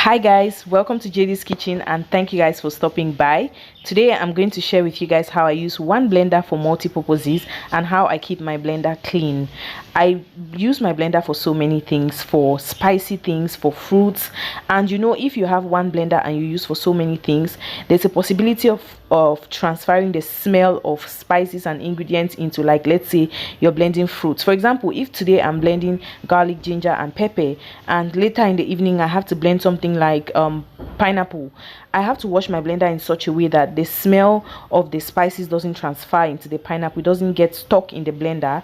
Hi guys, welcome to JD's Kitchen and thank you guys for stopping by. Today I'm going to share with you guys how I use one blender for multi-purposes and how I keep my blender clean. I use my blender for so many things, for spicy things, for fruits, and you know, if you have one blender and you use for so many things, there's a possibility of transferring the smell of spices and ingredients into, like, let's say you're blending fruits. For example, if today I'm blending garlic, ginger and pepper, and later in the evening I have to blend something like pineapple, I have to wash my blender in such a way that the smell of the spices doesn't transfer into the pineapple, it doesn't get stuck in the blender.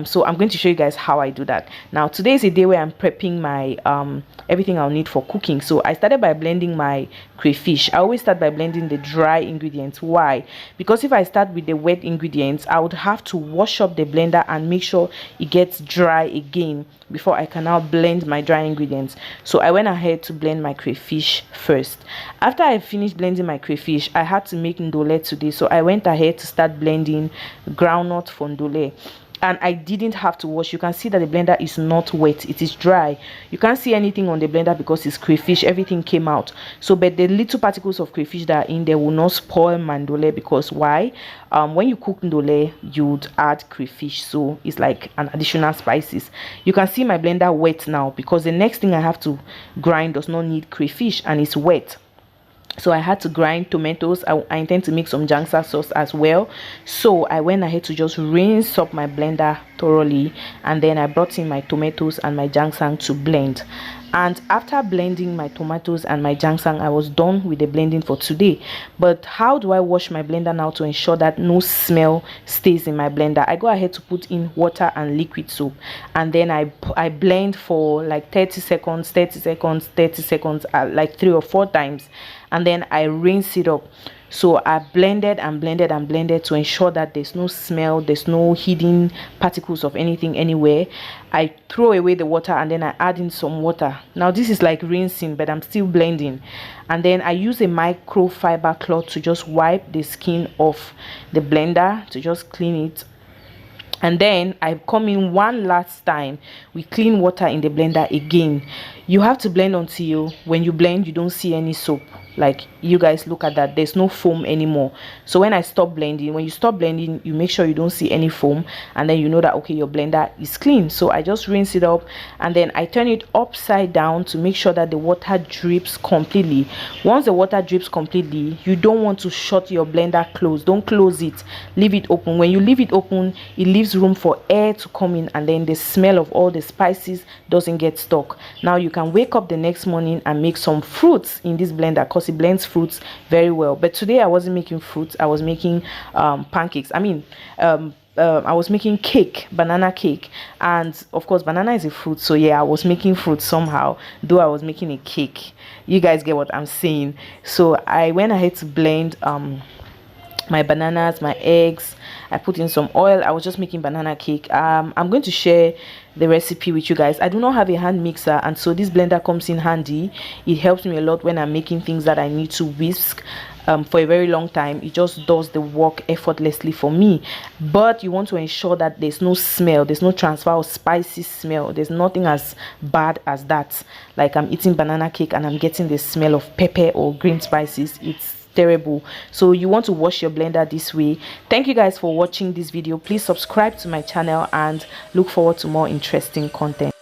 So I'm going to show you guys how I do that. Now today is a day where I'm prepping my everything I'll need for cooking. So I started by blending my crayfish. I always start by blending the dry ingredients. Why? Because if I start with the wet ingredients, I would have to wash up the blender and make sure it gets dry again before I can now blend my dry ingredients. So I went ahead to blend my crayfish first. After I finished blending my crayfish, I had to make ndole today, so I went ahead to start blending groundnut for ndole. And I didn't have to wash. You can see that the blender is not wet, it is dry. You can't see anything on the blender because it's crayfish, everything came out. So but the little particles of crayfish that are in there will not spoil my ndole. Because why? When you cook ndole, you'd add crayfish, so it's like an additional spices. You can see my blender wet now because the next thing I have to grind does not need crayfish and it's wet. So I had to grind tomatoes. I intend to make some jangsa sauce as well, so I went ahead to just rinse up my blender thoroughly, and then I brought in my tomatoes and my jangsang to blend. And after blending my tomatoes and my jangsang, I was done with the blending for today. But how do I wash my blender now to ensure that no smell stays in my blender? I go ahead to put in water and liquid soap, and then I blend for like 30 seconds, like 3 or 4 times, and then I rinse it up. So I blended and blended and blended to ensure that there's no smell, there's no hidden particles of anything anywhere. I throw away the water and then I add in some water. Now this is like rinsing, but I'm still blending. And then I use a microfiber cloth to just wipe the skin off the blender to just clean it. And then I come in one last time with clean water in the blender again. You have to blend until when you blend you don't see any soap. Like, you guys look at that, there's no foam anymore. So when I stop blending, when you stop blending, you make sure you don't see any foam, and then you know that okay, your blender is clean. So I just rinse it up and then I turn it upside down to make sure that the water drips completely. Once the water drips completely, you don't want to shut your blender closed. Don't close it, leave it open. When you leave it open, it leaves room for air to come in, and then the smell of all the spices doesn't get stuck. Now you can wake up the next morning and make some fruits in this blender because it blends fruits very well. But today I wasn't making fruits, I was making pancakes. I was making cake, banana cake, and of course banana is a fruit, so yeah, I was making fruit somehow, though I was making a cake. You guys get what I'm saying? So I went ahead to blend my bananas, my eggs. I put in some oil. I was just making banana cake. I'm going to share the recipe with you guys. I do not have a hand mixer, and so this blender comes in handy. It helps me a lot when I'm making things that I need to whisk for a very long time. It just does the work effortlessly for me. But you want to ensure that there's no smell, there's no transfer of spicy smell. There's nothing as bad as that, like I'm eating banana cake and I'm getting the smell of pepper or green spices. It's terrible. So you want to wash your blender this way. Thank you guys for watching this video. Please subscribe to my channel and look forward to more interesting content.